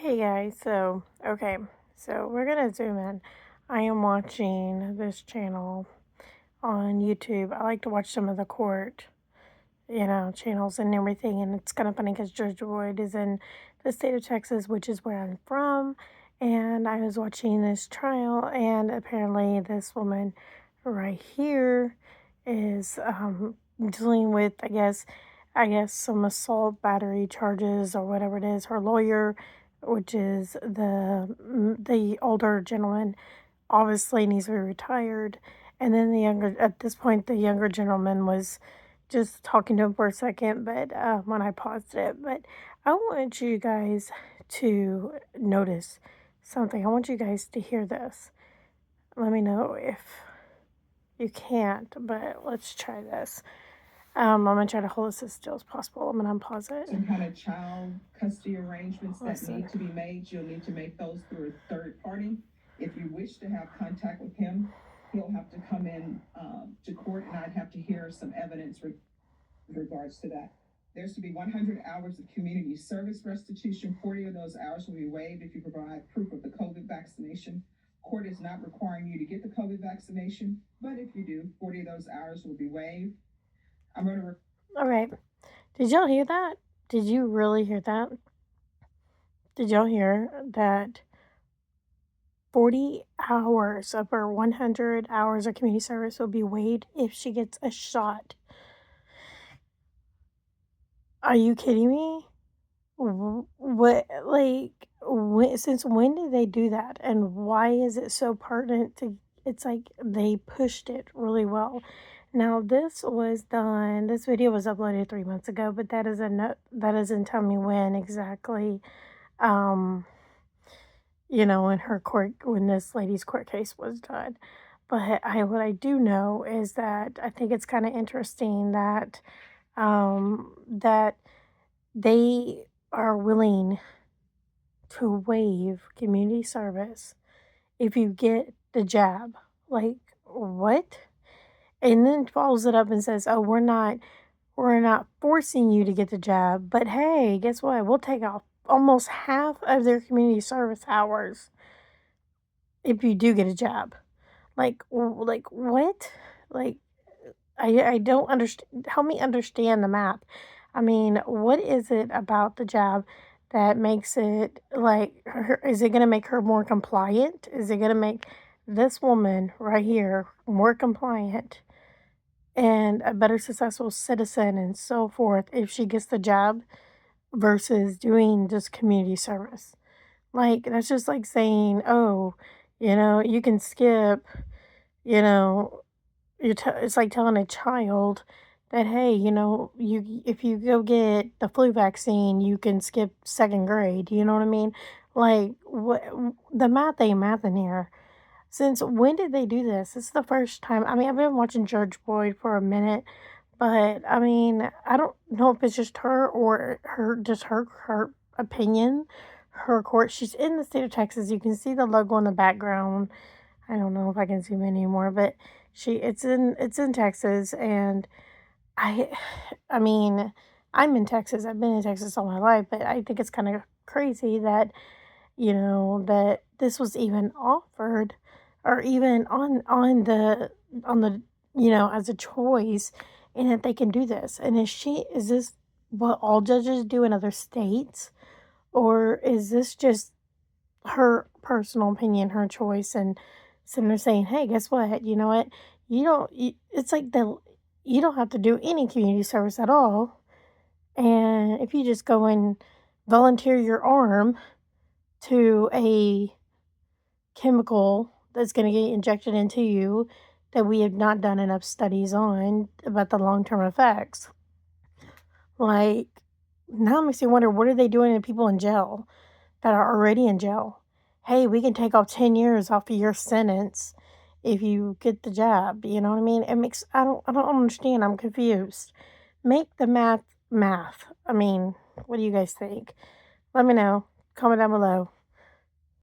Hey guys, so we're gonna zoom in. I am watching this channel on YouTube. I like to watch some of the court, channels and everything, and it's kind of funny because Judge Boyd is in the state of Texas, which is where I'm from, and I was watching this trial, and apparently this woman right here is dealing with, I guess some assault battery charges or whatever it is. Her lawyer, which is the older gentleman, obviously needs to be retired. And then at this point, the younger gentleman was just talking to him for a second, but when I paused it, but I want you guys to notice something. I want you guys to hear this. Let me know if you can't, but let's try this. I'm gonna try to hold this as still as possible. I'm gonna unpause it. Some kind of child custody arrangements that need to be made, you'll need to make those through a third party. If you wish to have contact with him, he'll have to come in to court, and I'd have to hear some evidence with regards to that. There's to be 100 hours of community service restitution. 40 of those hours will be waived if you provide proof of the COVID vaccination. Court is not requiring you to get the COVID vaccination, but if you do, 40 of those hours will be waived. I'm going to All right. Did y'all hear that? Did you really hear that? Did y'all hear that 40 hours of her 100 hours of community service will be waived if she gets a shot? Are you kidding me? What, since when did they do that? And why is it so pertinent to, it's like they pushed it really well. Now, this video was uploaded 3 months ago, but that doesn't tell me when exactly, um, when this lady's court case was done. But what I do know is that I think it's kind of interesting that they are willing to waive community service if you get the jab. Like, what? And then follows it up and says, "Oh, we're not forcing you to get the jab, but hey, guess what? We'll take off almost half of their community service hours if you do get a jab." Like what? Like, I don't understand. Help me understand the math. I mean, what is it about the job that makes it like her, is it going to make her more compliant? Is it going to make this woman right here more compliant and a better successful citizen and so forth if she gets the job versus doing just community service? Like, that's just like saying, "Oh, you can skip, you know, it's like telling a child that, hey, if you go get the flu vaccine, you can skip second grade. You know what I mean? Like, what the math ain't math in here. Since when did they do this? This is the first time. I mean, I've been watching Judge Boyd for a minute, but I mean, I don't know if it's just her or her opinion. Her court. She's in the state of Texas. You can see the logo in the background. I don't know if I can zoom in anymore, but it's in Texas, and I I mean, I'm in Texas. I've been in Texas all my life, but I think it's kind of crazy that that this was even offered or even on the as a choice, and that they can do this. And is this what all judges do in other states, or is this just her personal opinion, her choice, and sitting there saying, "Hey, guess what? You know what? It's like you don't have to do any community service at all, and if you just go and volunteer your arm to a chemical that's going to get injected into you that we have not done enough studies on about the long term effects." Like, now it makes me wonder, what are they doing to people in jail that are already in jail? Hey, we can take off 10 years off of your sentence if you get the job. You know what I mean? I don't understand. I'm confused. Make the math math. I mean, what do you guys think? Let me know. Comment down below.